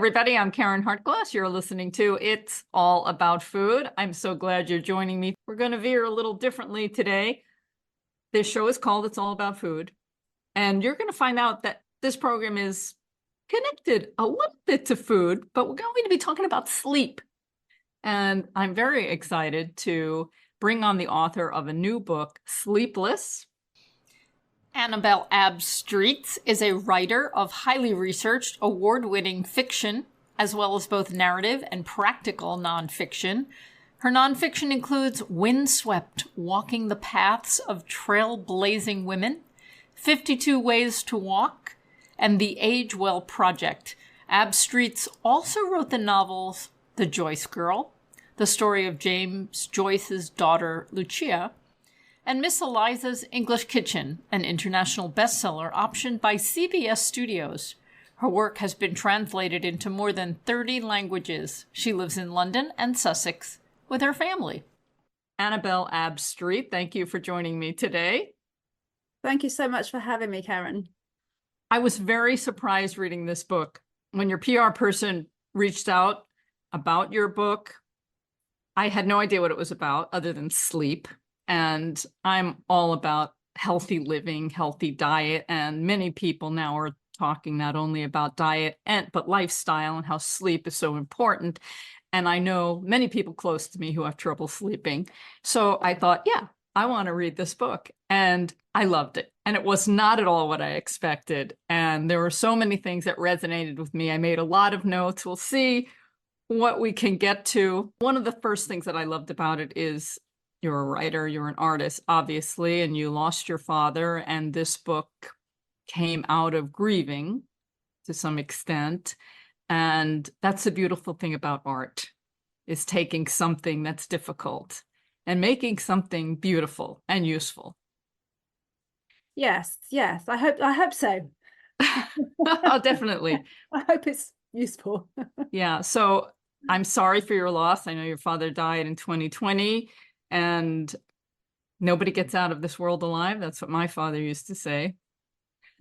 everybody. I'm Karen Hartglass. You're listening to It's All About Food. I'm so glad you're joining me. We're going to veer a little differently today. This show is called It's All About Food. And you're going to find out that this program is connected a little bit to food, but we're going to be talking about sleep. And I'm very excited to bring on the author of a new book, Sleepless. Annabel Abbs-Streets is a writer of highly researched, award-winning fiction, as well as both narrative and practical nonfiction. Her nonfiction includes Windswept, Walking the Paths of Trailblazing Women, 52 Ways to Walk, and the Age Well Project. Abbs-Streets also wrote the novels The Joyce Girl, the story of James Joyce's daughter, Lucia, and Miss Eliza's English Kitchen, an international bestseller optioned by CBS Studios. Her work has been translated into more than 30 languages. She lives in London and Sussex with her family. Annabel Abbs-Street, thank you for joining me today. Thank you so much for having me, Karen. I was very surprised reading this book. When your PR person reached out about your book, I had no idea what it was about other than sleep. And I'm all about healthy living, healthy diet. And many people now are talking not only about diet, but lifestyle and how sleep is so important. And I know many people close to me who have trouble sleeping. So I thought, yeah, I want to read this book. And I loved it. And it was not at all what I expected. And there were so many things that resonated with me. I made a lot of notes. We'll see what we can get to. One of the first things that I loved about it is you're a writer, you're an artist, obviously, and you lost your father. And this book came out of grieving to some extent. And that's the beautiful thing about art, is taking something that's difficult and making something beautiful and useful. Yes, I hope so. Oh, definitely. I hope it's useful. Yeah, so I'm sorry for your loss. I know your father died in 2020. And nobody gets out of this world alive. That's what my father used to say.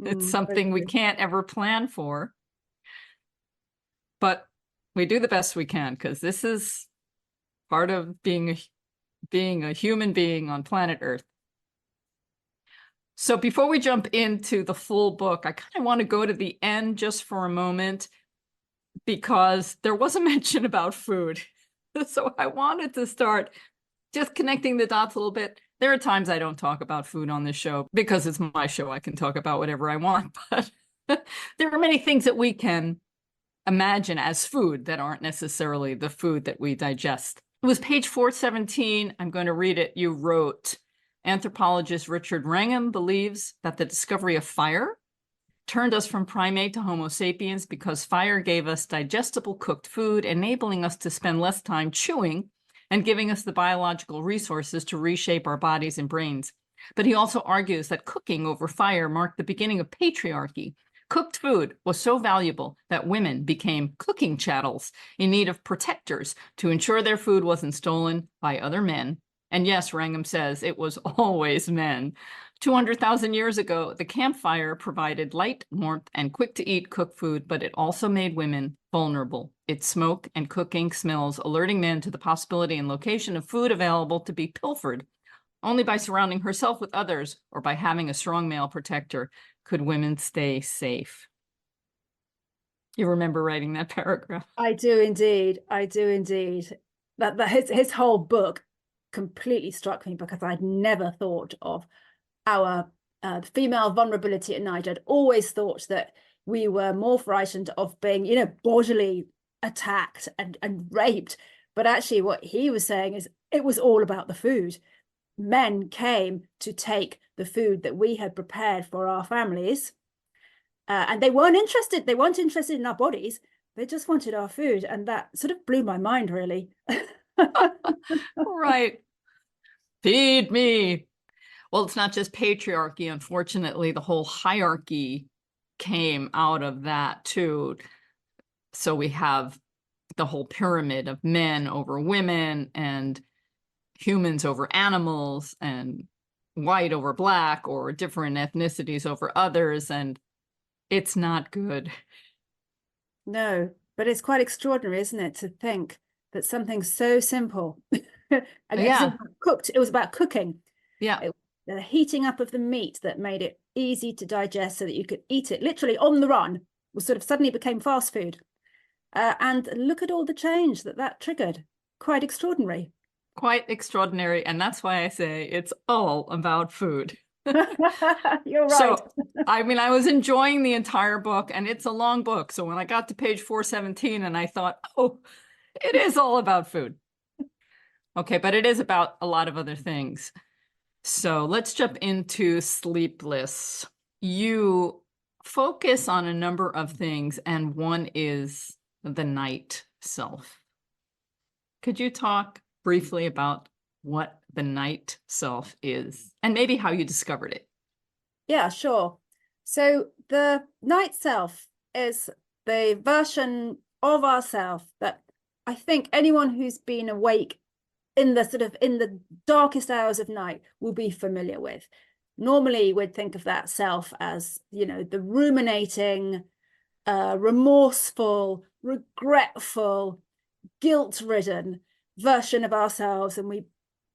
It's something we can't ever plan for. But we do the best we can, because this is part of being a human being on planet Earth. So before we jump into the full book, I kind of want to go to the end just for a moment, because there was a mention about food. So I wanted to start just connecting the dots a little bit. There are times I don't talk about food on this show because it's my show. I can talk about whatever I want, but there are many things that we can imagine as food that aren't necessarily the food that we digest. It was page 417. I'm going to read it. You wrote, anthropologist Richard Wrangham believes that the discovery of fire turned us from primate to Homo sapiens because fire gave us digestible cooked food, enabling us to spend less time chewing and giving us the biological resources to reshape our bodies and brains. But he also argues that cooking over fire marked the beginning of patriarchy. Cooked food was so valuable that women became cooking chattels in need of protectors to ensure their food wasn't stolen by other men. And yes, Wrangham says it was always men. 200,000 years ago, the campfire provided light, warmth, and quick-to-eat cooked food, but it also made women vulnerable. Its smoke and cooking smells alerting men to the possibility and location of food available to be pilfered. Only by surrounding herself with others or by having a strong male protector could women stay safe. You remember writing that paragraph? I do indeed. I do indeed. That his whole book completely struck me, because I'd never thought of our female vulnerability at night. I'd always thought that we were more frightened of being, bodily attacked and raped. But actually what he was saying is it was all about the food. Men came to take the food that we had prepared for our families. And they weren't interested. They weren't interested in our bodies. They just wanted our food. And that sort of blew my mind, really. Right. Feed me. Well, it's not just patriarchy. Unfortunately, the whole hierarchy came out of that too. So we have the whole pyramid of men over women and humans over animals and white over black or different ethnicities over others. And it's not good. No, but it's quite extraordinary, isn't it, to think that something so simple, and Yeah. it was about cooking. Yeah. The heating up of the meat that made it easy to digest so that you could eat it literally on the run was sort of suddenly became fast food. And look at all the change that triggered. Quite extraordinary. Quite extraordinary. And that's why I say it's all about food. You're right. So, I mean, I was enjoying the entire book, and it's a long book. So when I got to page 417 and I thought, oh, it is all about food. Okay, but it is about a lot of other things. So let's jump into Sleepless. You focus on a number of things, and one is the night self. Could you talk briefly about what the night self is and maybe how you discovered it? Yeah, sure. So the night self is the version of ourself that I think anyone who's been awake in the darkest hours of night will be familiar with. Normally, we'd think of that self as, the ruminating, remorseful, regretful, guilt-ridden version of ourselves, and we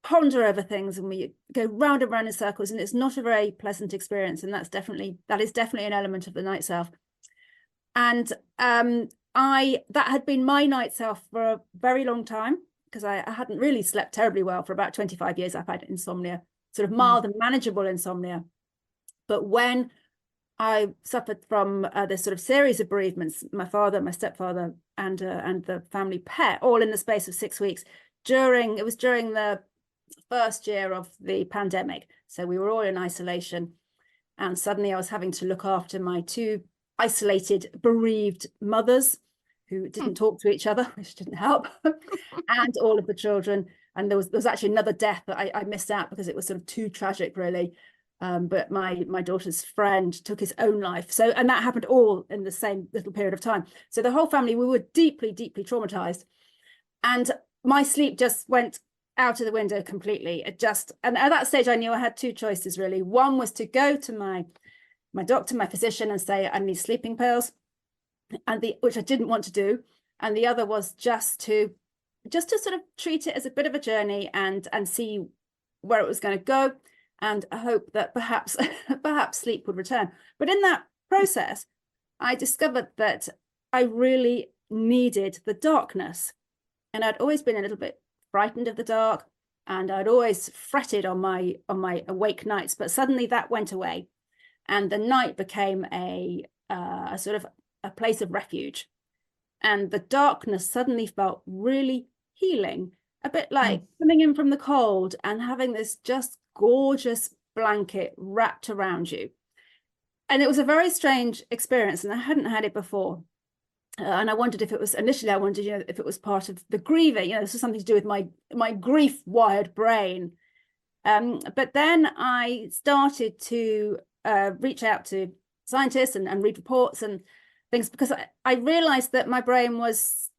ponder over things and we go round and round in circles, and it's not a very pleasant experience. And that is definitely an element of the night self. And that had been my night self for a very long time, because I hadn't really slept terribly well for about 25 years. I've had insomnia, sort of mild and manageable insomnia. But when I suffered from this sort of series of bereavements, my father, my stepfather, and the family pet, all in the space of 6 weeks, it was during the first year of the pandemic. So we were all in isolation. And suddenly I was having to look after my two isolated, bereaved mothers who didn't talk to each other, which didn't help, and all of the children. And there was actually another death that I missed out because it was sort of too tragic, really. But my daughter's friend took his own life. So, and that happened all in the same little period of time. So the whole family, we were deeply, deeply traumatized. And my sleep just went out of the window completely. And at that stage, I knew I had two choices, really. One was to go to my doctor, my physician, and say, I need sleeping pills, which I didn't want to do. And the other was just to sort of treat it as a bit of a journey and see where it was going to go, and hope that perhaps sleep would return. But in that process, I discovered that I really needed the darkness. And I'd always been a little bit frightened of the dark, and I'd always fretted on my awake nights, but suddenly that went away, and the night became a sort of a place of refuge. And the darkness suddenly felt really healing, a bit like coming in from the cold and having this just gorgeous blanket wrapped around you. And it was a very strange experience, and I hadn't had it before. And I wondered if it was, initially I wondered, if it was part of the grieving, this was something to do with my grief-wired brain. But then I started to reach out to scientists and read reports and things, because I realized that my brain was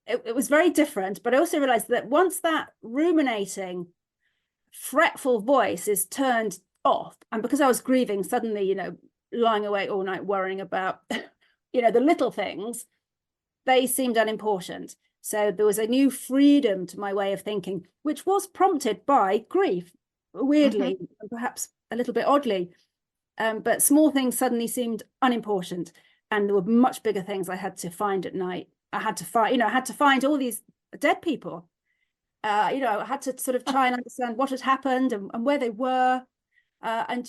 it was very different. But I also realized that once that ruminating, fretful voice is turned off, and because I was grieving, suddenly, lying awake all night worrying about the little things, they seemed unimportant. So there was a new freedom to my way of thinking, which was prompted by grief, weirdly, and perhaps a little bit oddly. But small things suddenly seemed unimportant, and there were much bigger things I had to find at night. I had to find all these dead people. I had to sort of try and understand what had happened and where they were. And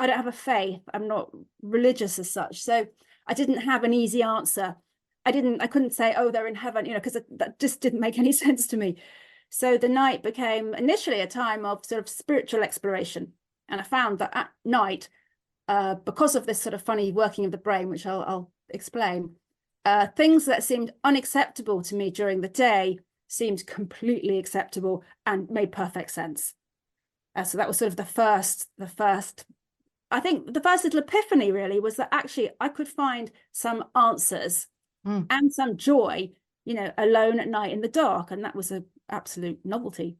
I don't have a faith. I'm not religious as such. So I didn't have an easy answer. I couldn't say, oh, they're in heaven, because that just didn't make any sense to me. So the night became initially a time of sort of spiritual exploration. And I found that at night, because of this sort of funny working of the brain, which I'll explain, things that seemed unacceptable to me during the day seemed completely acceptable and made perfect sense. So that was sort of the first, I think the first little epiphany really was that actually I could find some answers and some joy, alone at night in the dark. And that was an absolute novelty.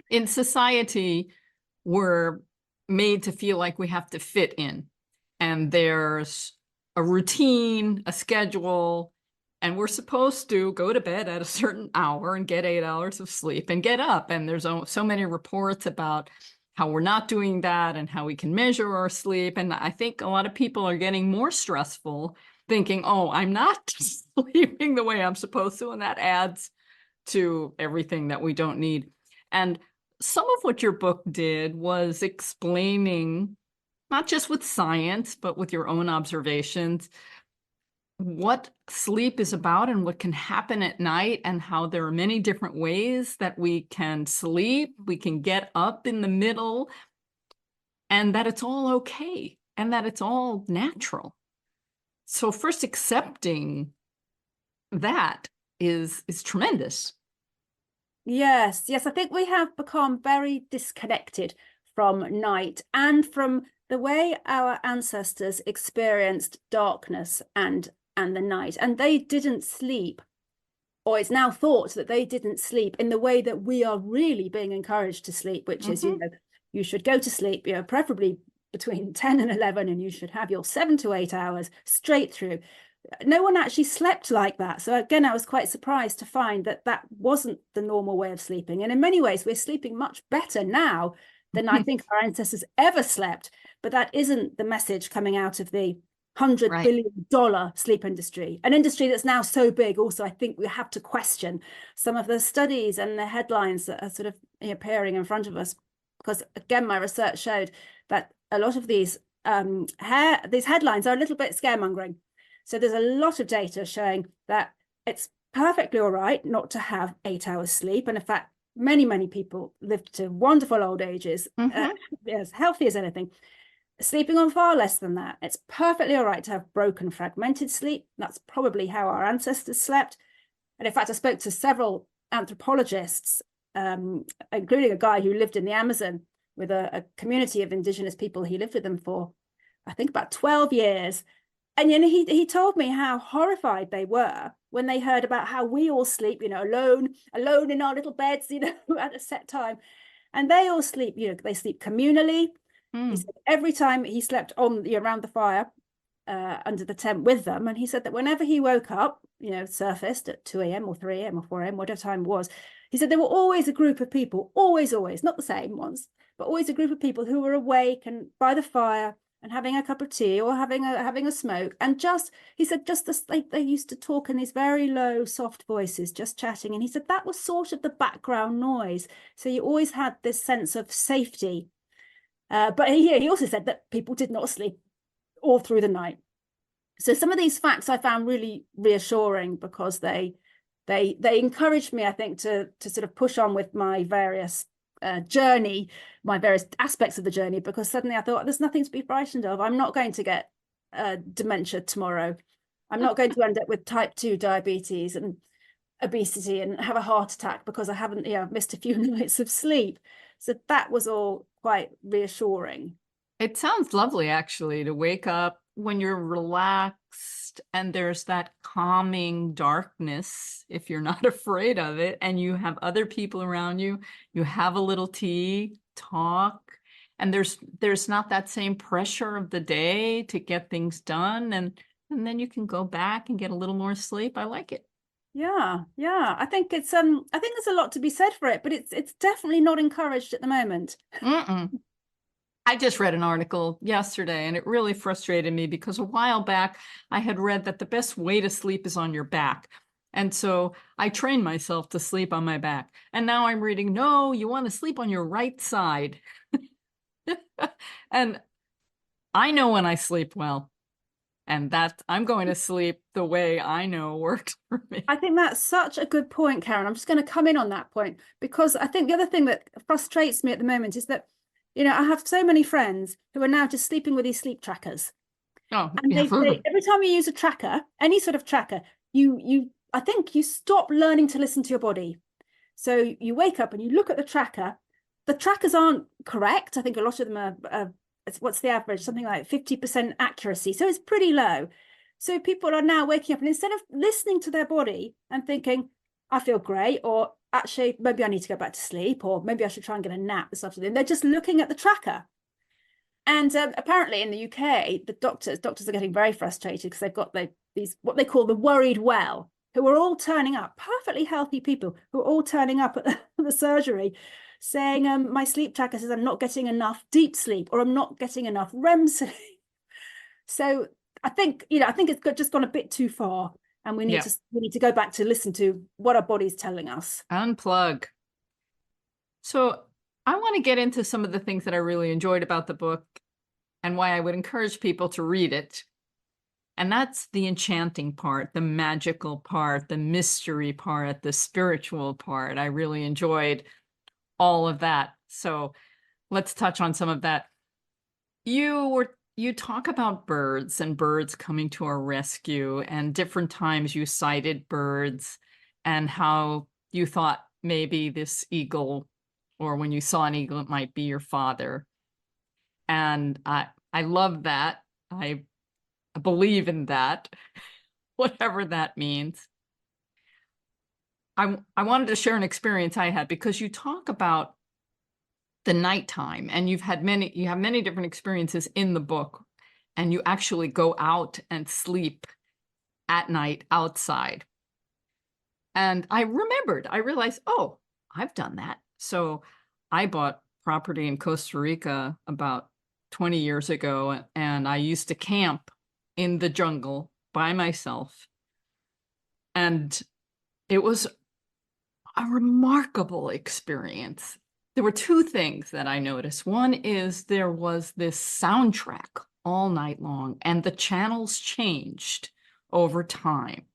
In society, we're made to feel like we have to fit in. And there's a routine, a schedule, and we're supposed to go to bed at a certain hour and get 8 hours of sleep and get up. And there's so many reports about how we're not doing that and how we can measure our sleep. And I think a lot of people are getting more stressful, thinking, oh, I'm not sleeping the way I'm supposed to. And that adds to everything that we don't need. And some of what your book did was explaining, not just with science, but with your own observations, what sleep is about and what can happen at night, and how there are many different ways that we can sleep. We can get up in the middle, and that it's all okay, and that it's all natural. So first, accepting that is tremendous. Yes, yes, I think we have become very disconnected from night and from the way our ancestors experienced darkness and the night. And they didn't sleep, or it's now thought that they didn't sleep in the way that we are really being encouraged to sleep, which is, you know, you should go to sleep, you know, preferably between 10 and 11, and you should have your 7 to 8 hours straight through. No one actually slept like that. So again, I was quite surprised to find that that wasn't the normal way of sleeping. And in many ways, we're sleeping much better now than I think our ancestors ever slept. But that isn't the message coming out of the $100 billion sleep industry, an industry that's now so big. Also, I think we have to question some of the studies and the headlines that are sort of appearing in front of us, because again, my research showed that a lot of these headlines are a little bit scaremongering. So there's a lot of data showing that it's perfectly all right not to have 8 hours sleep. And in fact, many people live to wonderful old ages, as healthy as anything, sleeping on far less than that. It's perfectly all right to have broken, fragmented sleep. That's probably how our ancestors slept. And in fact, I spoke to several anthropologists, including a guy who lived in the Amazon with a community of indigenous people. He lived with them for, I think, about 12 years. And you know, he told me how horrified they were when they heard about how we all sleep, you know, alone in our little beds, you know, at a set time. And they all sleep, you know, they sleep communally. He said every time he slept on, you know, around the fire under the tent with them. And he said that whenever he woke up, you know, surfaced at 2 a.m. or 3 a.m. or 4 a.m., whatever time it was, he said there were always a group of people, always, not the same ones, but always a group of people who were awake and by the fire and having a cup of tea or having a smoke. And just, he said, just like they used to talk in these very low, soft voices, just chatting. And he said that was sort of the background noise. So you always had this sense of safety. But he also said that people did not sleep all through the night. So some of these facts I found really reassuring, because they encouraged me, I think, to sort of push on with my various journey, my various aspects of the journey, because suddenly I thought there's nothing to be frightened of. I'm not going to get dementia tomorrow. I'm not going to end up with type 2 diabetes and obesity and have a heart attack because I haven't, you know, missed a few nights of sleep. So that was all quite reassuring. It sounds lovely, actually, to wake up when you're relaxed and there's that calming darkness, if you're not afraid of it, and you have other people around you, you have a little tea, talk, and there's not that same pressure of the day to get things done, and then you can go back and get a little more sleep. I like it. Yeah. I think it's I think there's a lot to be said for it, but it's definitely not encouraged at the moment. I just read an article yesterday and it really frustrated me, because a while back I had read that the best way to sleep is on your back. And so I trained myself to sleep on my back. And now I'm reading, no, you want to sleep on your right side. And I know when I sleep well, and that I'm going to sleep the way I know works for me. I think that's such a good point, Karen. I'm just going to come in on that point, because I think the other thing that frustrates me at the moment is that, you know, I have so many friends who are now just sleeping with these sleep trackers. Oh, and yeah. every time you use a tracker, any sort of tracker, I think you stop learning to listen to your body. So you wake up and you look at the tracker. The trackers aren't correct. I think a lot of them are what's the average? Something like 50% accuracy. So it's pretty low. So people are now waking up, and instead of listening to their body and thinking, I feel great, or actually, maybe I need to go back to sleep, or maybe I should try and get a nap this afternoon, they're just looking at the tracker. And apparently in the UK, the doctors are getting very frustrated because they've got these what they call the worried well, who are all turning up, perfectly healthy people who are all turning up at the surgery saying, my sleep tracker says I'm not getting enough deep sleep, or I'm not getting enough REM sleep. So I think it's just gone a bit too far, and we need to go back to listen to what our body's telling us. Unplug. So I want to get into some of the things that I really enjoyed about the book and why I would encourage people to read it. And that's the enchanting part, the magical part, the mystery part, the spiritual part. I really enjoyed all of that. So let's touch on some of that. You talk about birds and birds coming to our rescue, and different times you cited birds and how you thought maybe this eagle, or when you saw an eagle, it might be your father. And I love that. I believe in that, whatever that means. I wanted to share an experience I had, because you talk about the nighttime, and you have many different experiences in the book, and you actually go out and sleep at night outside. And I realized, oh, I've done that. So I bought property in Costa Rica about 20 years ago, and I used to camp in the jungle by myself. And it was a remarkable experience. There were two things that I noticed. One is there was this soundtrack all night long, and the channels changed over time.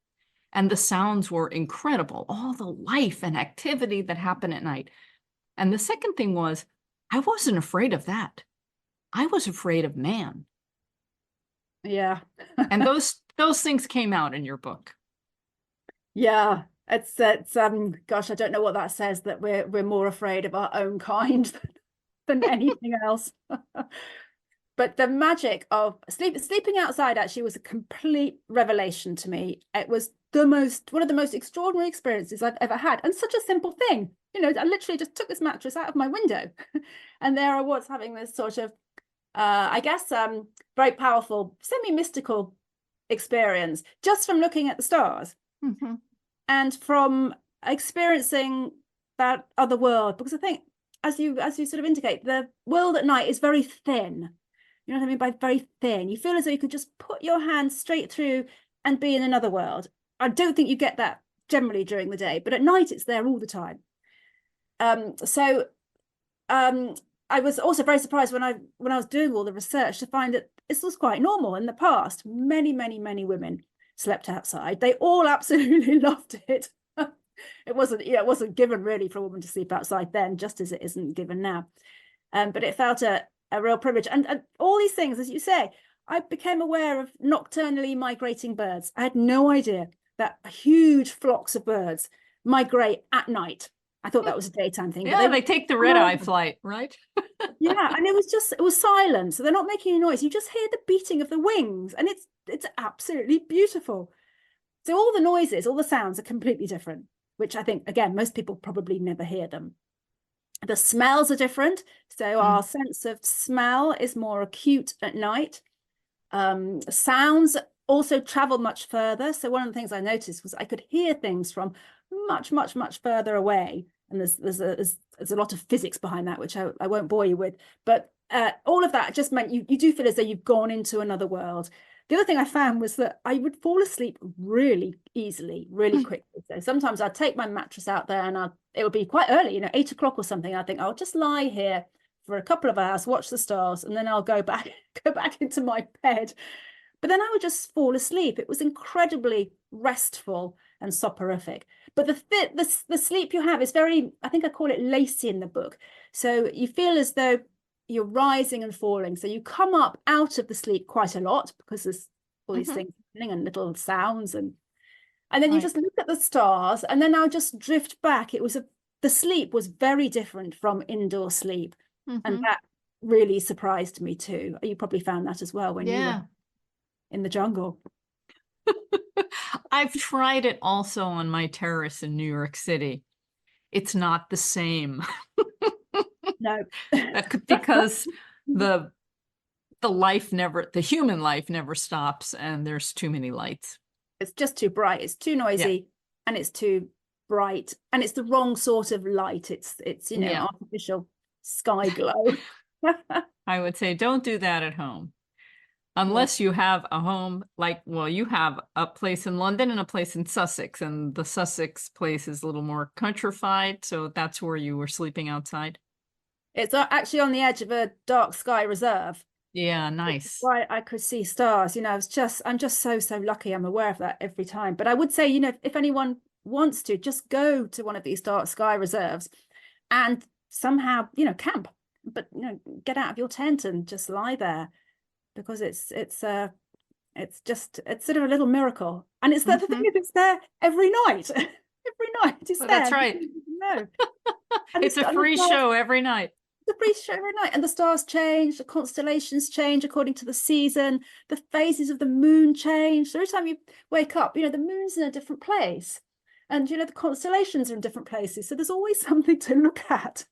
And the sounds were incredible, all the life and activity that happened at night. And the second thing was, I wasn't afraid of that. I was afraid of man. Yeah. And those things came out in your book. Yeah. It's gosh, I don't know what that says, that we're more afraid of our own kind than anything else. But the magic of sleeping outside actually was a complete revelation to me. It was one of the most extraordinary experiences I've ever had, and such a simple thing. You know, I literally just took this mattress out of my window, and there I was having this sort of, I guess, very powerful, semi-mystical experience just from looking at the stars. Mm-hmm. And from experiencing that other world, because I think, as you sort of indicate, the world at night is very thin. You know what I mean by very thin? You feel as though you could just put your hand straight through and be in another world. I don't think you get that generally during the day, but at night it's there all the time. I was also very surprised when I was doing all the research to find that this was quite normal in the past. Many women slept outside. They all absolutely loved it. It wasn't given really for a woman to sleep outside then, just as it isn't given now. But it felt a real privilege. And all these things, as you say, I became aware of nocturnally migrating birds. I had no idea that huge flocks of birds migrate at night. I thought that was a daytime thing. Yeah, but they take the red-eye flight, right? Yeah, and it was silent, so they're not making any noise. You just hear the beating of the wings, and it's absolutely beautiful. So all the noises, all the sounds are completely different, which I think, again, most people probably never hear them. The smells are different. So our sense of smell is more acute at night. Sounds also travel much further. So one of the things I noticed was I could hear things from much further away. And there's a lot of physics behind that, which I won't bore you with. But all of that just meant you do feel as though you've gone into another world. The other thing I found was that I would fall asleep really easily, really quickly. So sometimes I'd take my mattress out there, and it would be quite early, 8 o'clock or something. I think I'll just lie here for a couple of hours, watch the stars, and then I'll go back into my bed. But then I would just fall asleep. It was incredibly restful and soporific. But the sleep you have is very, I think I call it lacy in the book. So you feel as though you're rising and falling. So you come up out of the sleep quite a lot, because there's all these things happening and little sounds, and then you just look at the stars, and then I'll just drift back. The sleep was very different from indoor sleep, and that really surprised me too. You probably found that as well when you were in the jungle. I've tried it also on my terrace in New York City. It's not the same. No. Because the the human life never stops, and there's too many lights. It's just too bright. It's too noisy, and it's too bright, and it's the wrong sort of light. It's artificial sky glow. I would say don't do that at home. Unless you have a home like, well, you have a place in London and a place in Sussex, and the Sussex place is a little more countrified, so that's where you were sleeping outside. It's actually on the edge of a dark sky reserve. Yeah, nice. Why I could see stars. I'm just so lucky. I'm aware of that every time. But I would say, if anyone wants to, just go to one of these dark sky reserves and somehow, camp, but get out of your tent and just lie there. Because it's sort of a little miracle, and it's the thing is, it's there every night. Every night it's there. That's right. No, it's a free show every night. It's a free show every night, and the stars change, the constellations change according to the season. The phases of the moon change. So every time you wake up, the moon's in a different place, and the constellations are in different places. So there's always something to look at.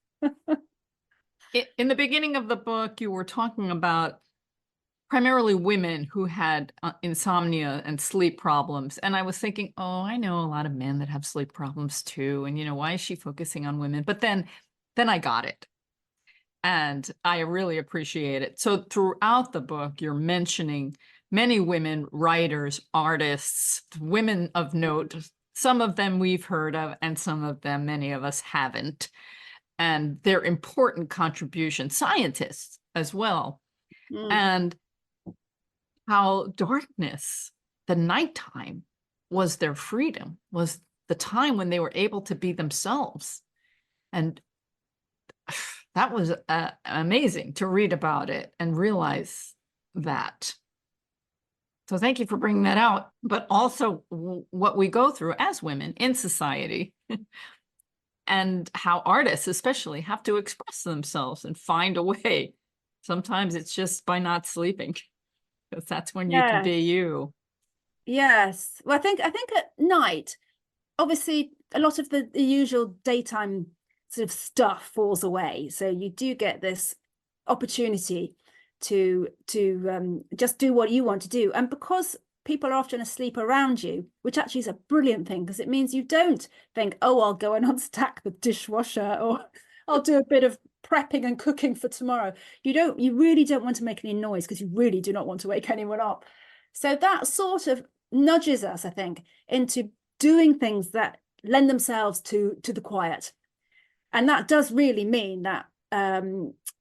In the beginning of the book, you were talking about primarily women who had insomnia and sleep problems. And I was thinking, oh, I know a lot of men that have sleep problems too. And, why is she focusing on women? But then I got it. And I really appreciate it. So throughout the book, you're mentioning many women, writers, artists, women of note. Some of them we've heard of, and some of them many of us haven't. And they're important contributions, scientists as well. And how darkness, the nighttime, was their freedom, was the time when they were able to be themselves. And that was amazing to read about it and realize that. So thank you for bringing that out, but also what we go through as women in society and how artists especially have to express themselves and find a way. Sometimes it's just by not sleeping. Because that's when you can be you. Yes. Well, I think at night, obviously, a lot of the usual daytime sort of stuff falls away. So you do get this opportunity to just do what you want to do. And because people are often asleep around you, which actually is a brilliant thing, because it means you don't think, oh, I'll go and unstack the dishwasher, or I'll do a bit of prepping and cooking for tomorrow. You really don't want to make any noise, because you really do not want to wake anyone up. So that sort of nudges us, I think, into doing things that lend themselves to the quiet. And that does really mean that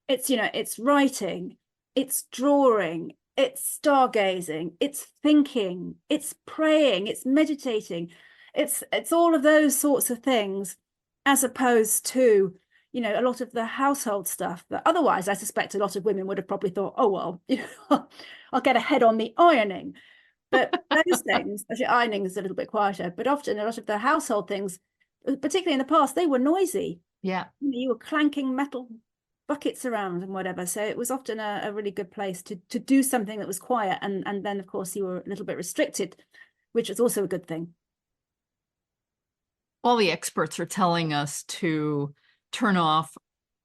it's writing, it's drawing, it's stargazing, it's thinking, it's praying, it's meditating, it's all of those sorts of things, as opposed to a lot of the household stuff that otherwise I suspect a lot of women would have probably thought, oh, well, I'll get ahead on the ironing. But those things, actually ironing is a little bit quieter, but often a lot of the household things, particularly in the past, they were noisy. Yeah. You were clanking metal buckets around and whatever. So it was often a really good place to do something that was quiet. And then, of course, you were a little bit restricted, which is also a good thing. All the experts are telling us to turn off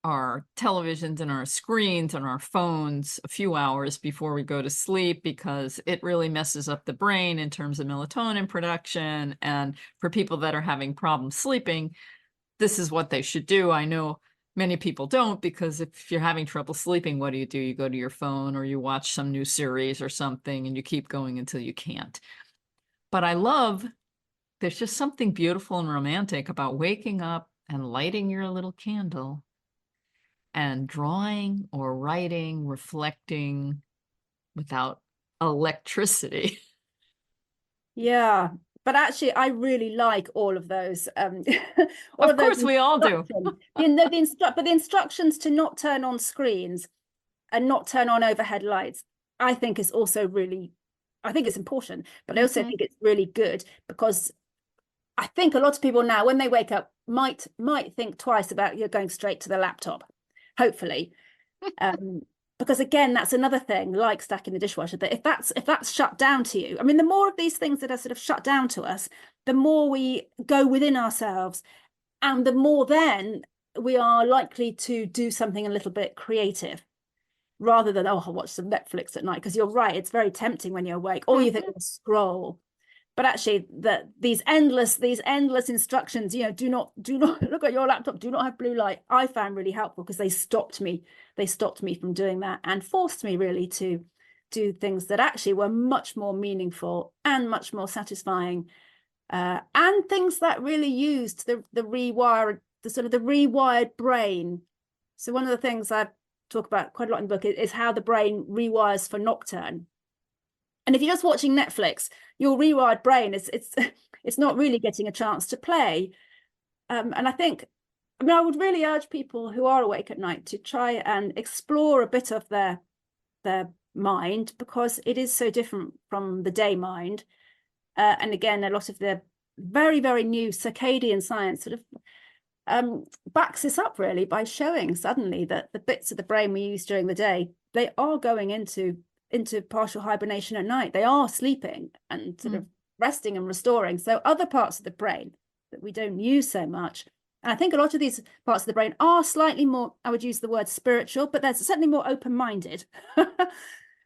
our televisions and our screens and our phones a few hours before we go to sleep, because it really messes up the brain in terms of melatonin production. And for people that are having problems sleeping, this is what they should do. I know many people don't, because if you're having trouble sleeping, what do? You go to your phone, or you watch some new series or something, and you keep going until you can't. But there's just something beautiful and romantic about waking up and lighting your little candle and drawing or writing, reflecting without electricity. Yeah, but actually, I really like all of those. Of course, we all do. But the instructions to not turn on screens and not turn on overhead lights, I think is also really, I think it's important, but I also think it's really good, because I think a lot of people now, when they wake up, might think twice about going straight to the laptop, hopefully. Because again, that's another thing, like stacking the dishwasher, that if that's shut down to you, I mean, the more of these things that are sort of shut down to us, the more we go within ourselves, and the more then we are likely to do something a little bit creative. rather than, oh, I'll watch some Netflix at night. Because you're right, it's very tempting when you're awake. Or you think, oh, scroll. But actually, these endless instructions, you know, do not look at your laptop, do not have blue light, I found really helpful, because they stopped me from doing that and forced me really to do things that actually were much more meaningful and much more satisfying, and things that really used the rewired brain. So one of the things I talk about quite a lot in the book is how the brain rewires for nocturne. And if you're just watching Netflix, your rewired brain it's not really getting a chance to play. And I would really urge people who are awake at night to try and explore a bit of their mind, because it is so different from the day mind. And again, a lot of the very, very new circadian science sort of backs this up really by showing suddenly that the bits of the brain we use during the day, they are going into partial hibernation at night. They are sleeping and sort of resting and restoring. So other parts of the brain that we don't use so much, and I think a lot of these parts of the brain are slightly more, I would use the word spiritual, but they're certainly more open-minded.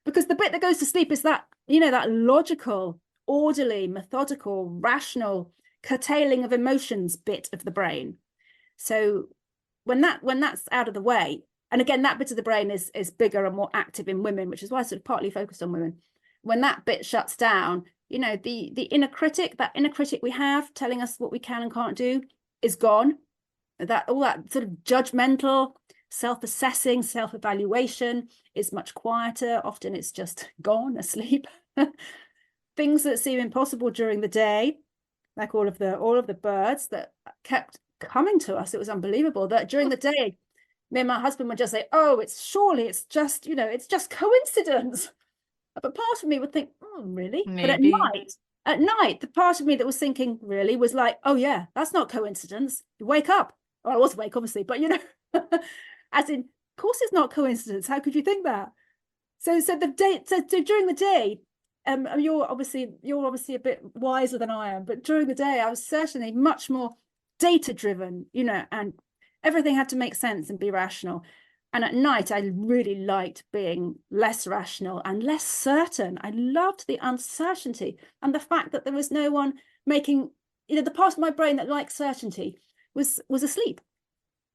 Because the bit that goes to sleep is that, you know, that logical, orderly, methodical, rational, curtailing of emotions bit of the brain. So when that's out of the way, and again, that bit of the brain is bigger and more active in women, which is why I sort of partly focused on women. When that bit shuts down, you know, the inner critic, that inner critic we have telling us what we can and can't do is gone. That all that sort of judgmental, self-assessing, self-evaluation is much quieter. Often it's just gone, asleep. Things that seem impossible during the day, like all of the birds that kept coming to us. It was unbelievable that during the day, me and my husband would just say, oh, it's just, you know, it's just coincidence. But part of me would think, oh, really? Maybe. But at night, the part of me that was thinking really was like, oh yeah, that's not coincidence. You wake up. Well, I was awake, obviously, but you know, as in, of course it's not coincidence. How could you think that? So during the day, you're obviously a bit wiser than I am, but during the day, I was certainly much more data-driven, you know, and everything had to make sense and be rational. And at night, I really liked being less rational and less certain. I loved the uncertainty and the fact that there was no one making, you know, the part of my brain that liked certainty was asleep.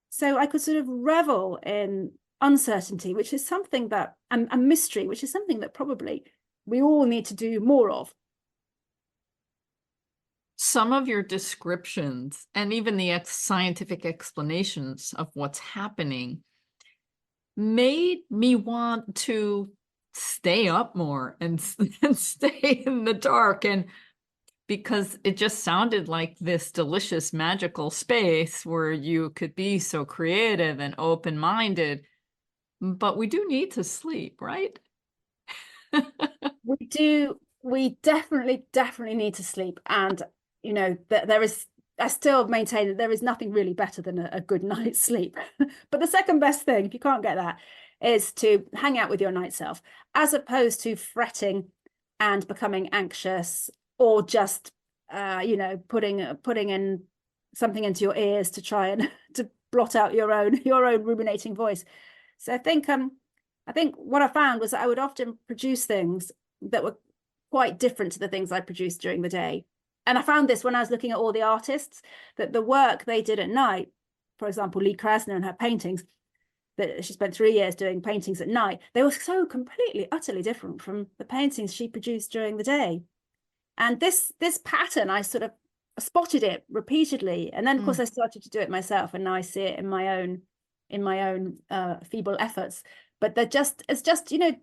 So I could sort of revel in uncertainty, which is something that, and mystery, which is something that probably we all need to do more of. Some of your descriptions and even the scientific explanations of what's happening made me want to stay up more and stay in the dark, and because it just sounded like this delicious magical space where you could be so creative and open-minded, but we do need to sleep, right? We definitely need to sleep. And you know, I still maintain that there is nothing really better than a good night's sleep. But the second best thing, if you can't get that, is to hang out with your night self, as opposed to fretting and becoming anxious, or just you know, putting in something into your ears to try and to blot out your own ruminating voice. So I think what I found was that I would often produce things that were quite different to the things I produced during the day. And I found this when I was looking at all the artists, that the work they did at night, for example, Lee Krasner and her paintings, that she spent 3 years doing paintings at night, they were so completely, utterly different from the paintings she produced during the day. And this pattern, I sort of spotted it repeatedly. And then, of course, I started to do it myself. And now I see it in my own feeble efforts. But it's just, you know,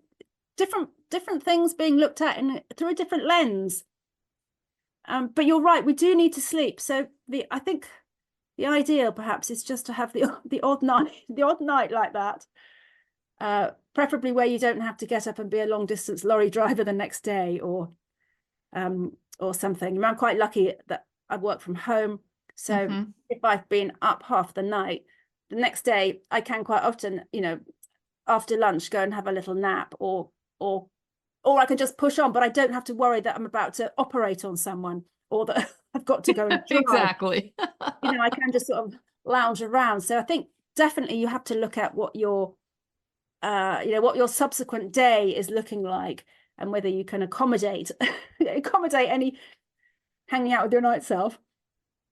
different things being looked at through a different lens. But you're right, we do need to sleep. So I think the ideal perhaps is just to have the odd night like that, preferably where you don't have to get up and be a long distance lorry driver the next day, or something. I'm quite lucky that I work from home, so if I've been up half the night, the next day I can quite often, you know, after lunch go and have a little nap, or I can just push on, but I don't have to worry that I'm about to operate on someone, or that I've got to go and drive. Exactly. You know, I can just sort of lounge around. So I think definitely you have to look at what your what your subsequent day is looking like, and whether you can accommodate any hanging out with your night self.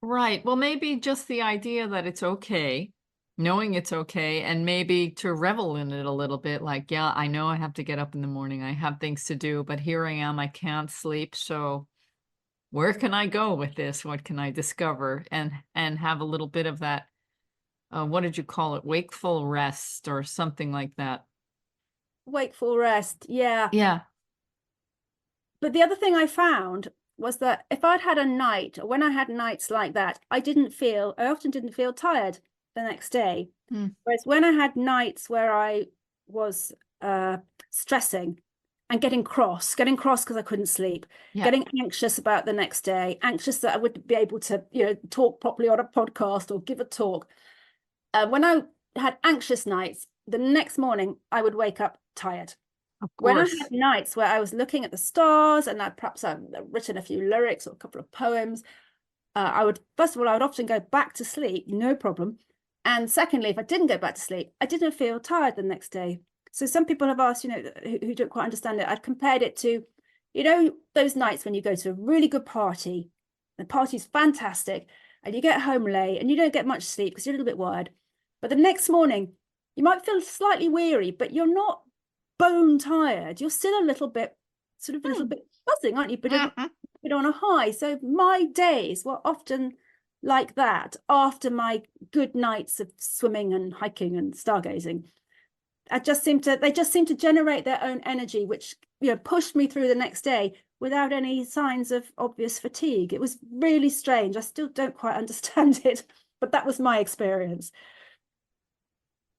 Right. Well, maybe just the idea that it's okay, knowing it's okay, and maybe to revel in it a little bit. Like, yeah, I know I have to get up in the morning. I have things to do, but here I am. I can't sleep. So where can I go with this? What can I discover? And have a little bit of that, what did you call it? Wakeful rest or something like that. Wakeful rest, yeah. Yeah. But the other thing I found was that if I'd had a night, or when I had nights like that, I often didn't feel tired the next day. Whereas when I had nights where I was stressing and getting cross because I couldn't sleep, getting anxious about the next day, anxious that I wouldn't be able to, talk properly on a podcast or give a talk. When I had anxious nights, the next morning I would wake up tired. Of When I course. had nights where I was looking at the stars and I'd written a few lyrics or a couple of poems, first of all, I would often go back to sleep, no problem. And secondly, if I didn't go back to sleep, I didn't feel tired the next day. So some people have asked, who don't quite understand it, I've compared it to, those nights when you go to a really good party, the party's fantastic, and you get home late and you don't get much sleep because you're a little bit wired. But the next morning, you might feel slightly weary, but you're not bone tired. You're still a little bit buzzing, aren't you? But a bit on a high. So my days were often like that after my good nights of swimming and hiking and stargazing. They just seem to generate their own energy, which pushed me through the next day without any signs of obvious fatigue. It was really strange. I still don't quite understand it, but that was my experience.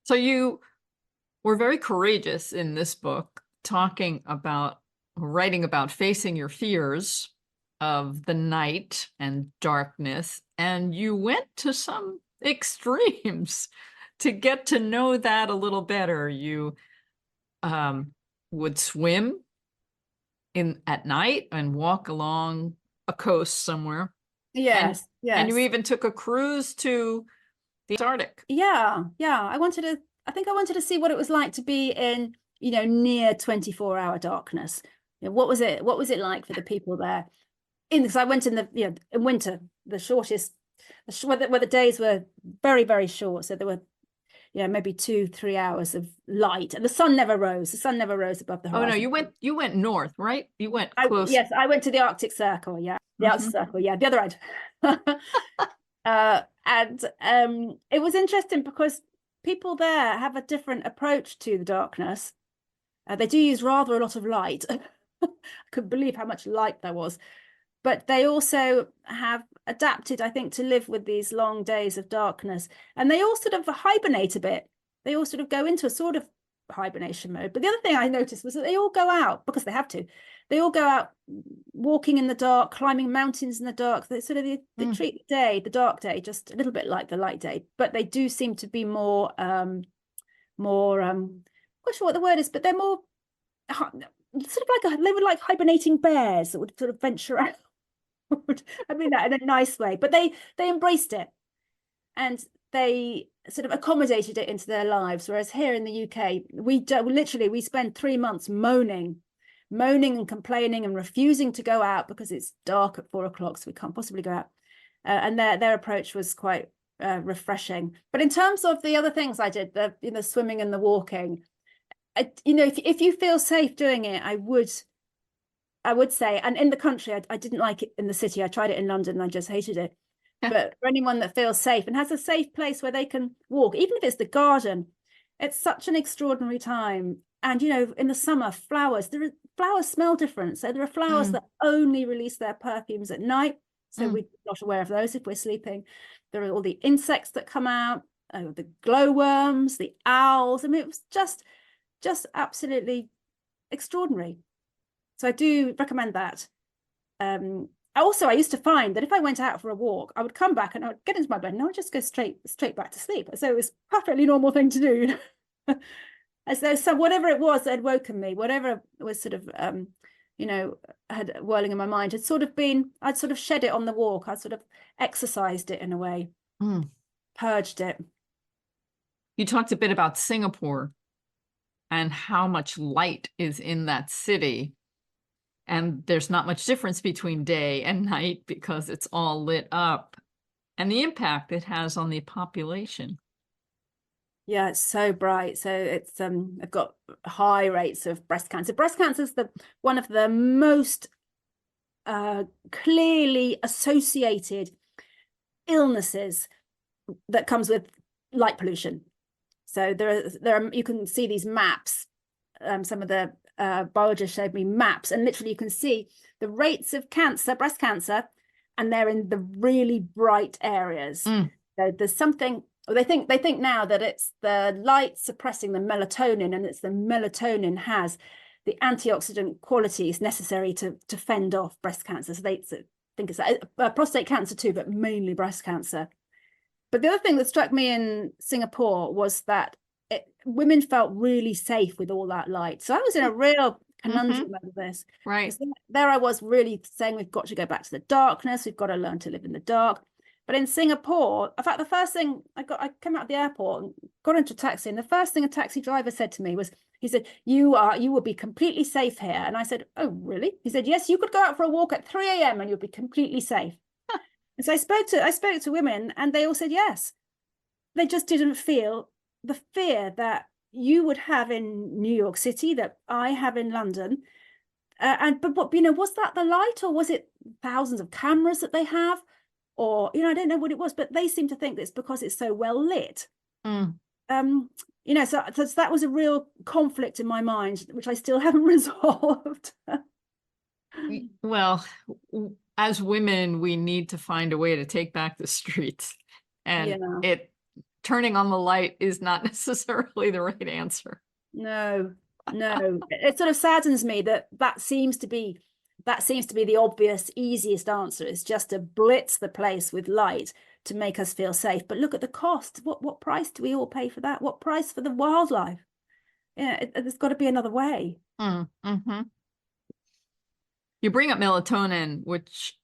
So you were very courageous in this book, writing about facing your fears of the night and darkness, and you went to some extremes to get to know that a little better. You would swim at night and walk along a coast somewhere. Yes, and you yes. even took a cruise to the Antarctic. Yeah. I think I wanted to see what it was like to be in, near 24-hour darkness. What was it like for the people there? Because I went in in winter, the shortest, where the days were very, very short. So there were, maybe 2-3 hours of light, and the sun never rose. The sun never rose above the horizon. Oh no, you went north, right? You went close. Yes, I went to the Arctic Circle. Yeah, the Arctic Circle. Yeah, the other end. And it was interesting because people there have a different approach to the darkness. They do use rather a lot of light. I couldn't believe how much light there was. But they also have adapted, I think, to live with these long days of darkness. And they all sort of hibernate a bit. They all sort of go into a sort of hibernation mode. But the other thing I noticed was that they all go out, because they have to. They all go out walking in the dark, climbing mountains in the dark. They treat the dark day, just a little bit like the light day. But they do seem to be more, I'm not sure what the word is, but they're more sort of they were like hibernating bears that would sort of venture out. I mean that in a nice way, but they embraced it and they sort of accommodated it into their lives. Whereas here in the UK, we spend 3 months moaning and complaining and refusing to go out because it's dark at 4 o'clock, so we can't possibly go out. And their approach was quite refreshing. But in terms of the other things I did, the swimming and the walking, if you feel safe doing it, I would say, and in the country, I didn't like it in the city. I tried it in London and I just hated it. But for anyone that feels safe and has a safe place where they can walk, even if it's the garden, it's such an extraordinary time. And, in the summer, flowers smell different. So there are flowers that only release their perfumes at night. So we're not aware of those if we're sleeping. There are all the insects that come out, the glowworms, the owls. I mean, it was just absolutely extraordinary. So I do recommend that. I used to find that if I went out for a walk, I would come back and I would get into my bed and I would just go straight back to sleep. So it was a perfectly normal thing to do. As though whatever it was that had woken me, whatever was sort of had whirling in my mind, I'd sort of shed it on the walk. I'd sort of exercised it in a way, purged it. You talked a bit about Singapore. and how much light is in that city. And there's not much difference between day and night because it's all lit up, and the impact it has on the population. Yeah, it's so bright. So it's I've got high rates of breast cancer. Breast cancer is one of the most clearly associated illnesses that comes with light pollution. So there are you can see these maps. Some of the biologists showed me maps, and literally you can see the rates of cancer, breast cancer, and they're in the really bright areas. So there's something. They think now that it's the light suppressing the melatonin, and it's the melatonin has the antioxidant qualities necessary to fend off breast cancer. So they think it's prostate cancer too, but mainly breast cancer. But the other thing that struck me in Singapore was that women felt really safe with all that light. So I was in a real conundrum over this. Right. There I was really saying, we've got to go back to the darkness. We've got to learn to live in the dark. But in Singapore, in fact, the first thing I came out of the airport and got into a taxi, and the first thing a taxi driver said to me was, he said, you will be completely safe here. And I said, oh, really? He said, yes, you could go out for a walk at 3 a.m. and you'll be completely safe. And so I spoke to women, and they all said yes. They just didn't feel the fear that you would have in New York City, that I have in London. But you know, was that the light, or was it thousands of cameras that they have? Or, you know, I don't know what it was, but they seem to think that it's because it's so well lit. You know, so that was a real conflict in my mind, which I still haven't resolved. Well, as women, we need to find a way to take back the streets, and turning on the light is not necessarily the right answer. No. It sort of saddens me that seems to be the obvious, easiest answer, is just to blitz the place with light to make us feel safe. But look at the cost. What price do we all pay for that? What price for the wildlife? Yeah, there's got to be another way. You bring up melatonin, which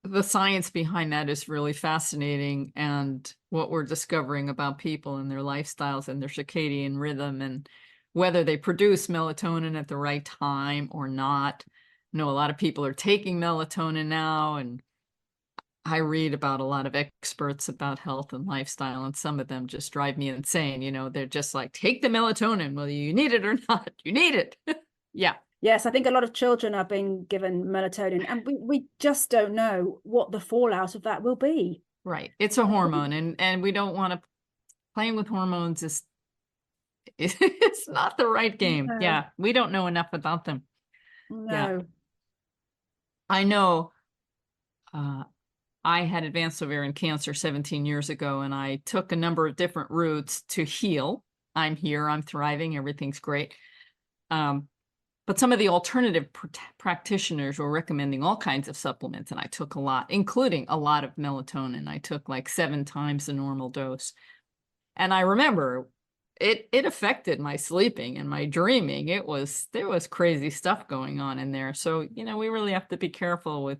the science behind that is really fascinating, and what we're discovering about people and their lifestyles and their circadian rhythm, and whether they produce melatonin at the right time or not. I know a lot of people are taking melatonin now, and I read about a lot of experts about health and lifestyle, and some of them just drive me insane. You know, they're just like, take the melatonin, whether you need it or not, you need it. Yeah. Yes, I think a lot of children are being given melatonin, and we just don't know what the fallout of that will be. Right. It's a hormone, and we don't want to playing with hormones it's not the right game. No. Yeah. We don't know enough about them. No. Yeah. I know I had advanced ovarian cancer 17 years ago, and I took a number of different routes to heal. I'm here, I'm thriving, everything's great. But some of the alternative practitioners were recommending all kinds of supplements, and I took a lot, including a lot of melatonin. I took like 7 times the normal dose. And I remember it affected my sleeping and my dreaming. There was crazy stuff going on in there. So, you know, we really have to be careful with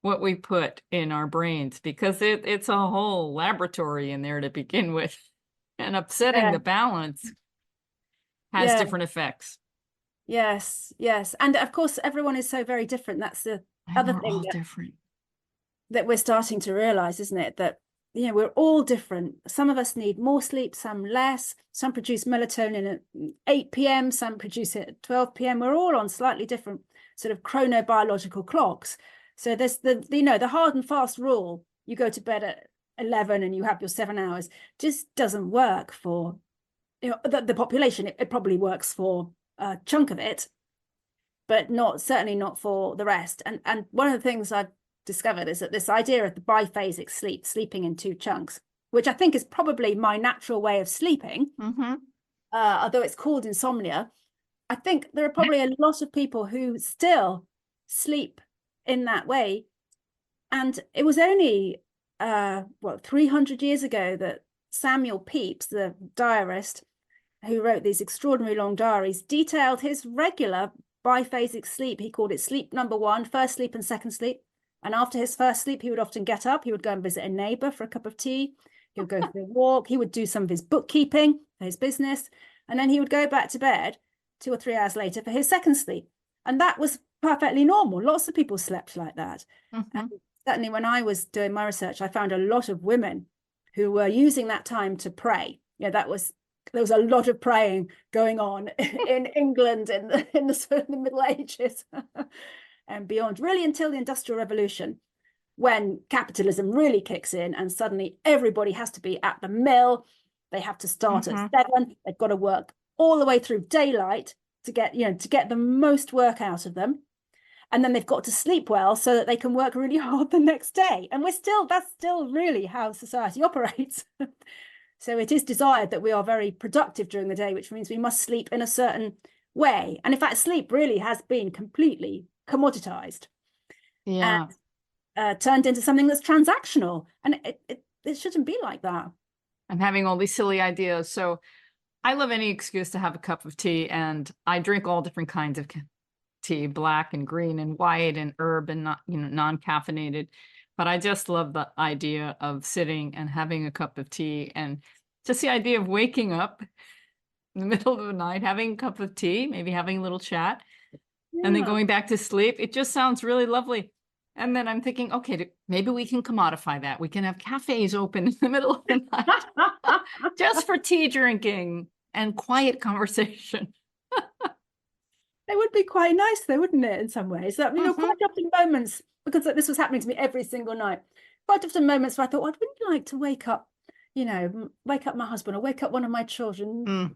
what we put in our brains, because it's a whole laboratory in there to begin with, and upsetting the balance has different effects. Yes. And of course, everyone is so very different. That's the other thing that we're starting to realize, isn't it? That, you know, we're all different. Some of us need more sleep, some less. Some produce melatonin at 8 p.m., some produce it at 12 p.m. We're all on slightly different sort of chronobiological clocks. So there's the hard and fast rule, you go to bed at 11 and you have your 7 hours, just doesn't work for, you know, the population. It probably works for a chunk of it, but certainly not for the rest. And one of the things I've discovered is that this idea of the biphasic sleeping in 2 chunks, which I think is probably my natural way of sleeping, although it's called insomnia, I think there are probably a lot of people who still sleep in that way. And it was only 300 years ago that Samuel Pepys, the diarist who wrote these extraordinary long diaries, detailed his regular biphasic sleep. He called it sleep number 1, first sleep and second sleep. And after his first sleep, he would often get up, he would go and visit a neighbor for a cup of tea, he would go for a walk, he would do some of his bookkeeping for his business, And then he would go back to bed 2 or 3 hours later for his second sleep. And that was perfectly normal. Lots of people slept like that. And certainly when I was doing my research, I found a lot of women who were using that time to pray. Yeah, there was a lot of praying going on in England in the Middle Ages and beyond, really until the Industrial Revolution, when capitalism really kicks in and suddenly everybody has to be at the mill. They have to start at 7. They've got to work all the way through daylight to get the most work out of them. And then they've got to sleep well so that they can work really hard the next day. And that's still really how society operates. So it is desired that we are very productive during the day, which means we must sleep in a certain way. And in fact, sleep really has been completely commoditized. Yeah. And turned into something that's transactional. And it shouldn't be like that. I'm having all these silly ideas. So I love any excuse to have a cup of tea, and I drink all different kinds of tea, black and green and white and herb and not, non-caffeinated. But I just love the idea of sitting and having a cup of tea, and just the idea of waking up in the middle of the night, having a cup of tea, maybe having a little chat, and then going back to sleep. It just sounds really lovely. And then I'm thinking, okay, maybe we can commodify that. We can have cafes open in the middle of the night just for tea drinking and quiet conversation. It would be quite nice though, wouldn't it, in some ways? That, quite often moments, because this was happening to me every single night, quite often moments where I thought, I'd really like to wake up, wake up my husband or wake up one of my children.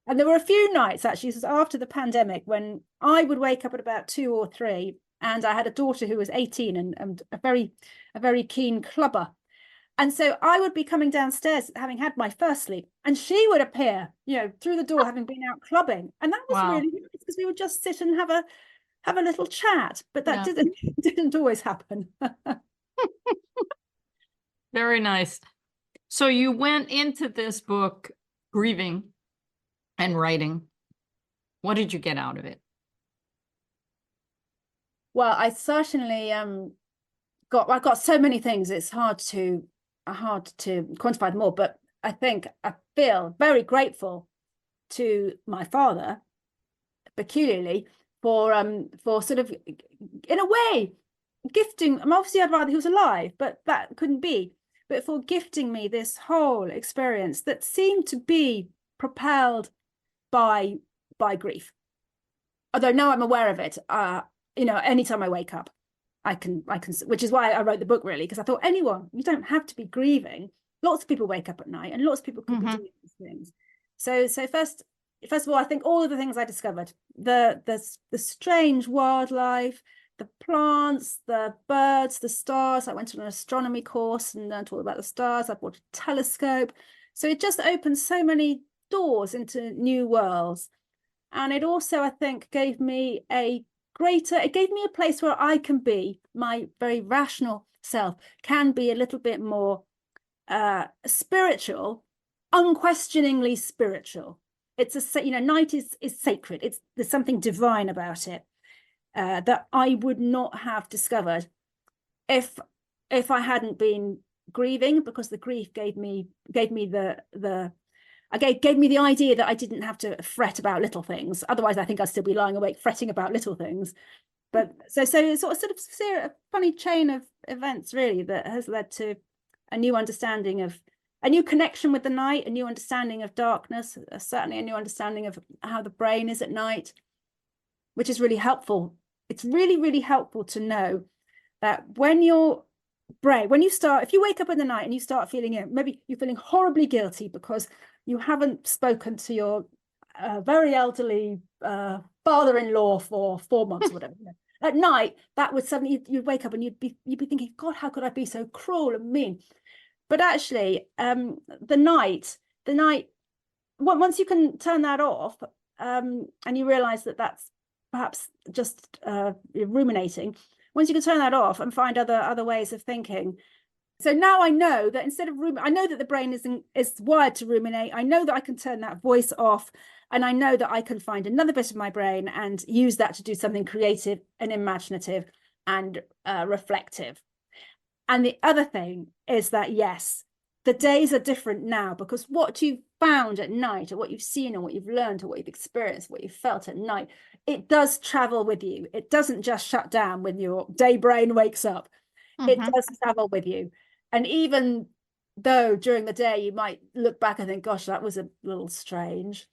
And there were a few nights actually after the pandemic when I would wake up at about 2 or 3, and I had a daughter who was 18 and a very keen clubber. And so I would be coming downstairs having had my first sleep, and she would appear, through the door having been out clubbing. And that was really nice because we would just sit and have a little chat. But that didn't always happen. Very nice. So you went into this book grieving and writing. What did you get out of it? Well, I certainly I've got so many things. It's hard to quantify them all, but I feel very grateful to my father, peculiarly, for sort of, in a way, gifting. Obviously I'd rather he was alive, but that couldn't be. But for gifting me this whole experience that seemed to be propelled by grief. Although now I'm aware of it, anytime I wake up, I can, which is why I wrote the book, really, because I thought you don't have to be grieving. Lots of people wake up at night, and lots of people could be doing these things. So first of all, I think all of the things I discovered, the strange wildlife, the plants, the birds, the stars. I went to an astronomy course and learned all about the stars. I bought a telescope. So it just opened so many doors into new worlds. And it also, I think, gave me a place where I can be, my very rational self can be a little bit more spiritual, unquestioningly spiritual. It's night is sacred. There's something divine about it that I would not have discovered if I hadn't been grieving, because the grief gave me the idea that I didn't have to fret about little things. Otherwise, I think I'd still be lying awake fretting about little things. But so it's sort of a funny chain of events, really, that has led to a new understanding of, a new connection with the night, a new understanding of darkness, certainly a new understanding of how the brain is at night, which is really helpful. It's really, really helpful to know that when your brain, if you wake up in the night and you start feeling maybe you're feeling horribly guilty because you haven't spoken to your very elderly father-in-law for 4 months or whatever. At night, that would suddenly, you'd wake up and you'd be thinking, God, how could I be so cruel and mean? But actually, the night, once you can turn that off, and you realize that that's perhaps just ruminating, once you can turn that off and find other ways of thinking. So now I know that instead of I know that the brain is wired to ruminate. I know that I can turn that voice off, and I know that I can find another bit of my brain and use that to do something creative and imaginative and reflective. And the other thing is that, yes, the days are different now, because what you've found at night, or what you've seen, or what you've learned, or what you've experienced, what you've felt at night, it does travel with you. It doesn't just shut down when your day brain wakes up. It does travel with you. And even though during the day you might look back and think, gosh, that was a little strange,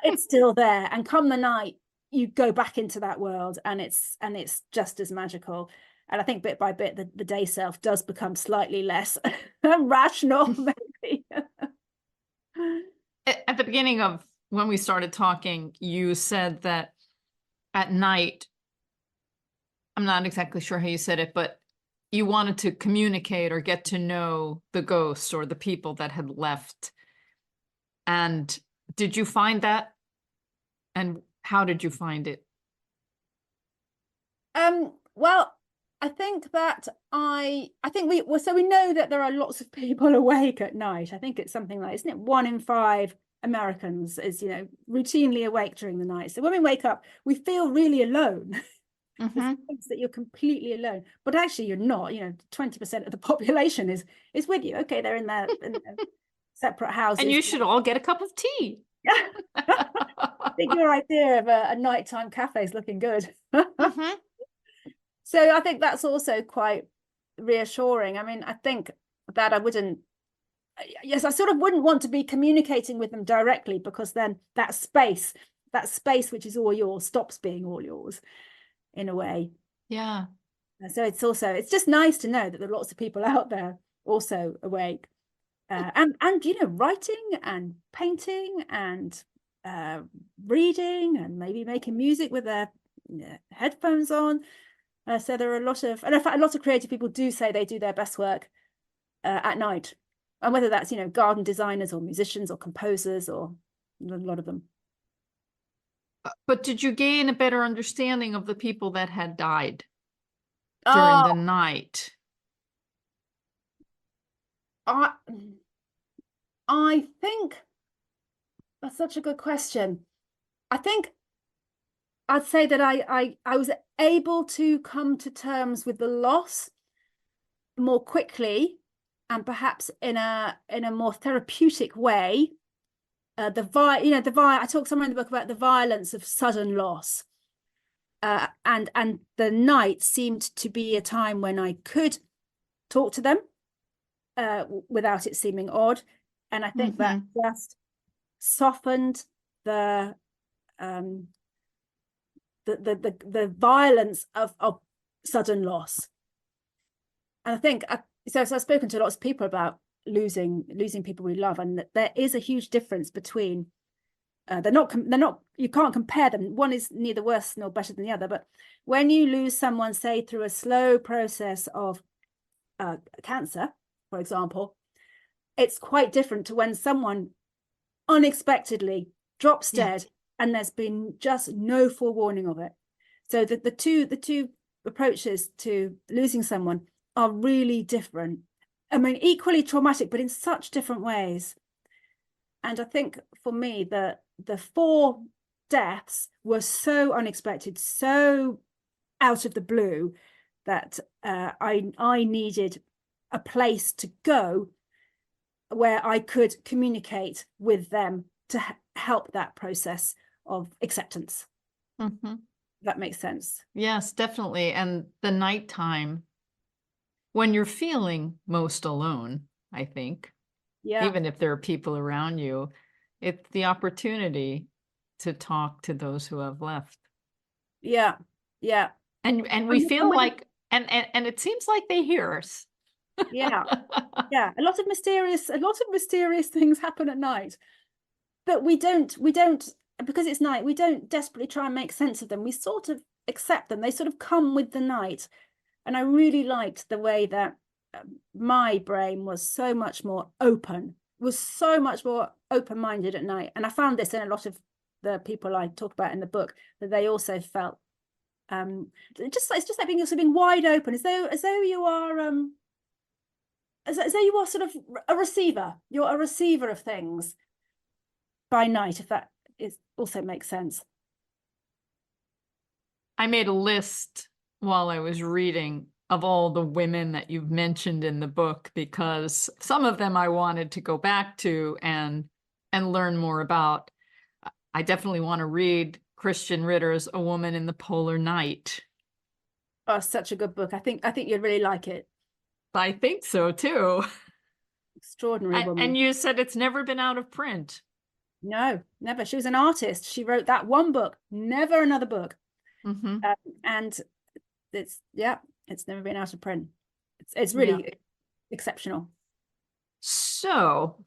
it's still there. And come the night, you go back into that world, and it's just as magical. And I think bit by bit, the day self does become slightly less rational, maybe. At the beginning of when we started talking, you said that at night, I'm not exactly sure how you said it, but you wanted to communicate or get to know the ghosts or the people that had left. And did you find that? And how did you find it? Well, I think that we know that there are lots of people awake at night. I think it's something like, isn't it, 1 in 5 Americans is, routinely awake during the night. So when we wake up, we feel really alone. It's that you're completely alone, but actually you're not. 20% of the population is with you. Okay, they're in their separate houses, and you should all get a cup of tea. I think your idea of a nighttime cafe is looking good. So I think that's also quite reassuring. I mean, I think that I sort of wouldn't want to be communicating with them directly, because then that space which is all yours stops being all yours in a way. Yeah. So it's just nice to know that there are lots of people out there also awake, and writing and painting and reading and maybe making music with their headphones on. So there are a lot of, and in fact, a lot of creative people do say they do their best work at night, and whether that's garden designers or musicians or composers, or a lot of them. But did you gain a better understanding of the people that had died during the night? I think that's such a good question. I think I'd say that I was able to come to terms with the loss more quickly, and perhaps in a more therapeutic way. I talk somewhere in the book about the violence of sudden loss, and the night seemed to be a time when I could talk to them without it seeming odd, and I think that just softened the violence of sudden loss. And I think so I've spoken to lots of people about losing people we love, and there is a huge difference between they're not you can't compare them. One is neither worse nor better than the other, but when you lose someone, say through a slow process of cancer, for example, it's quite different to when someone unexpectedly drops dead, and there's been just no forewarning of it. So the two approaches to losing someone are really different. I mean, equally traumatic, but in such different ways. And I think for me, the 4 deaths were so unexpected, so out of the blue, that I needed a place to go where I could communicate with them to help that process of acceptance. That makes sense. Yes, definitely. And the nighttime, when you're feeling most alone, I think, even if there are people around you, it's the opportunity to talk to those who have left. Yeah. And we feel like, and it seems like they hear us. Yeah. A lot of mysterious things happen at night, but we don't, because it's night, we don't desperately try and make sense of them. We sort of accept them. They sort of come with the night. And I really liked the way that my brain was so much more open-minded at night. And I found this in a lot of the people I talk about in the book, that they also felt it's just like being wide open, as though you are as though you are sort of a receiver. You're a receiver of things by night, if that also makes sense. I made a list while I was reading of all the women that you've mentioned in the book, because some of them I wanted to go back to and and learn more about. I definitely want to read Christian Ritter's A Woman in the Polar Night. Oh, such a good book. I think you'd really like it. I think so too. Extraordinary woman. And you said it's never been out of print. No, never. She was an artist. She wrote that one book, never another book. And it's never been out of print. It's really exceptional. So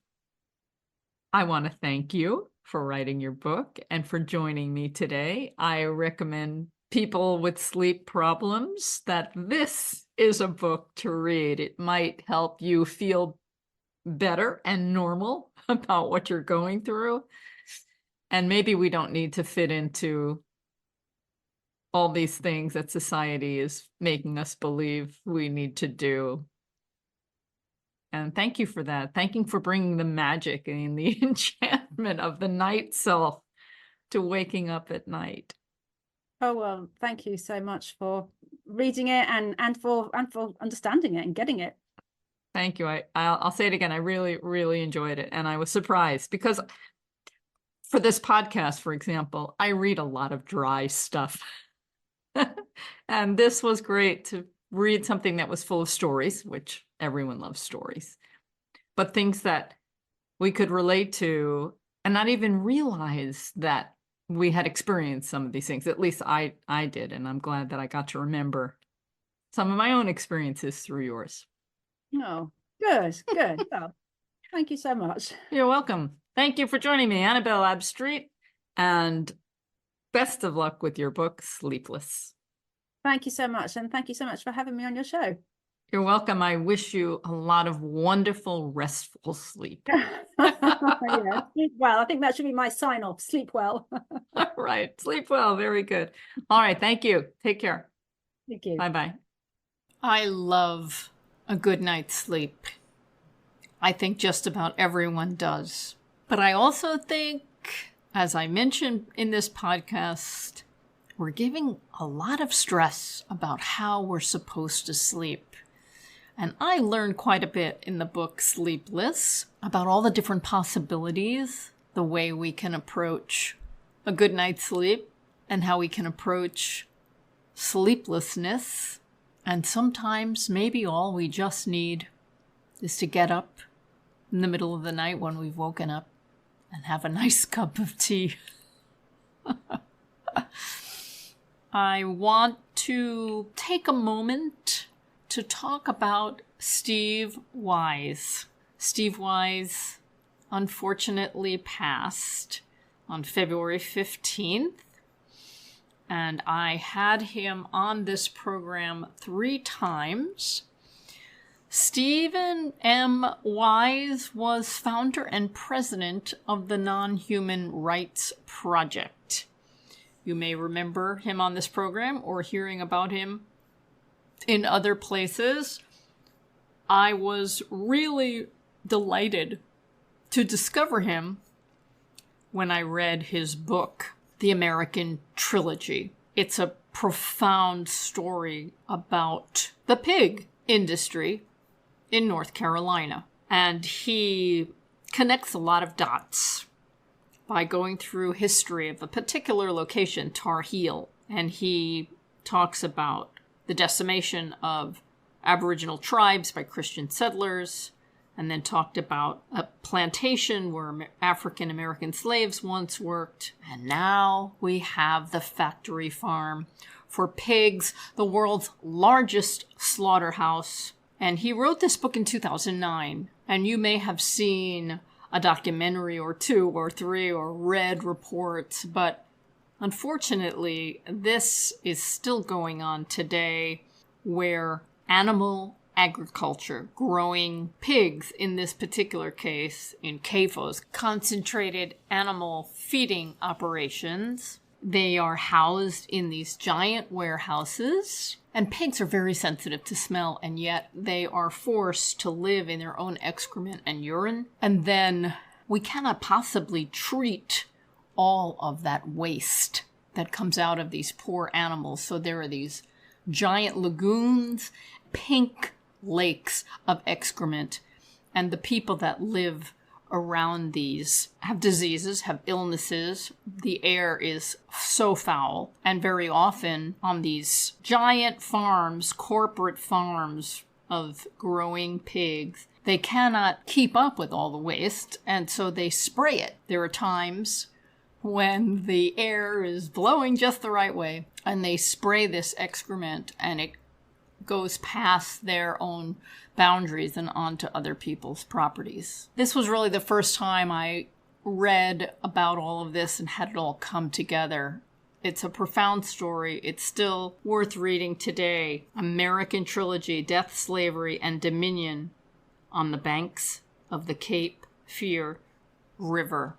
I want to thank you for writing your book and for joining me today. I recommend people with sleep problems that this is a book to read. It might help you feel better and normal about what you're going through. And maybe we don't need to fit into all these things that society is making us believe we need to do. And thank you for that. Thank you for bringing the magic and the enchantment of the night self to waking up at night. Oh, well, thank you so much for reading it and for understanding it and getting it. Thank you. I'll say it again. I really, really enjoyed it. And I was surprised because for this podcast, for example, I read a lot of dry stuff. And this was great to read something that was full of stories, which everyone loves stories, but things that we could relate to and not even realize that we had experienced some of these things. At least I did. And I'm glad that I got to remember some of my own experiences through yours. Oh, good. Well, thank you so much. You're welcome. Thank you for joining me, Annabel Abbs-Streets, and best of luck with your book, Sleepless. Thank you so much. And thank you so much for having me on your show. You're welcome. I wish you a lot of wonderful, restful sleep. Yeah, sleep well. I think that should be my sign off. Sleep well. All right. Sleep well. Very good. All right. Thank you. Take care. Thank you. Bye-bye. I love a good night's sleep. I think just about everyone does. But I also think, as I mentioned in this podcast, we're giving a lot of stress about how we're supposed to sleep. And I learned quite a bit in the book Sleepless about all the different possibilities, the way we can approach a good night's sleep, and how we can approach sleeplessness. And sometimes maybe all we just need is to get up in the middle of the night when we've woken up and have a nice cup of tea. I want to take a moment to talk about Steve Wise. Steve Wise unfortunately passed on February 15th. And I had him on this program 3 times. Stephen M. Wise was founder and president of the Nonhuman Rights Project. You may remember him on this program or hearing about him in other places. I was really delighted to discover him when I read his book, The American Trilogy. It's a profound story about the pig industry in North Carolina. And he connects a lot of dots by going through history of a particular location, Tar Heel. And he talks about the decimation of Aboriginal tribes by Christian settlers, and then talked about a plantation where African American slaves once worked. And now we have the factory farm for pigs, the world's largest slaughterhouse. And he wrote this book in 2009. And you may have seen a documentary or 2 or 3 or read reports, but unfortunately, this is still going on today, where animal agriculture, growing pigs in this particular case in CAFOs, concentrated animal feeding operations. They are housed in these giant warehouses, and pigs are very sensitive to smell, and yet they are forced to live in their own excrement and urine. And then we cannot possibly treat all of that waste that comes out of these poor animals. So there are these giant lagoons, pink lakes of excrement, and the people that live around these have diseases, have illnesses. The air is so foul. And very often on these giant farms, corporate farms of growing pigs, they cannot keep up with all the waste, and so they spray it. There are times when the air is blowing just the right way, and they spray this excrement, and it goes past their own boundaries and onto other people's properties. This was really the first time I read about all of this and had it all come together. It's a profound story. It's still worth reading today. American Trilogy, Death, Slavery, and Dominion on the Banks of the Cape Fear River.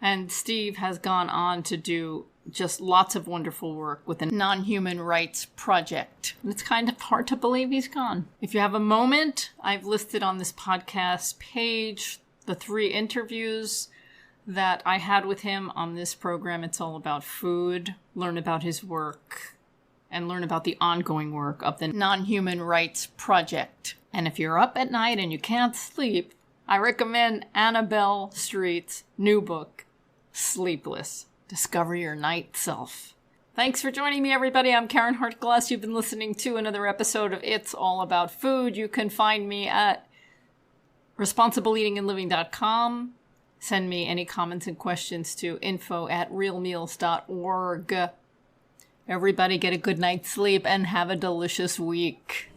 And Steve has gone on to do just lots of wonderful work with the Nonhuman Rights Project. And it's kind of hard to believe he's gone. If you have a moment, I've listed on this podcast page the 3 interviews that I had with him on this program. It's all about food. Learn about his work and learn about the ongoing work of the Nonhuman Rights Project. And if you're up at night and you can't sleep, I recommend Annabel Abbs-Streets' new book, Sleepless. Discover Your Night Self. Thanks for joining me, everybody. I'm Karen Hartglass. You've been listening to another episode of It's All About Food. You can find me at responsibleeatingandliving.com. Send me any comments and questions to info@realmeals.org. Everybody get a good night's sleep and have a delicious week.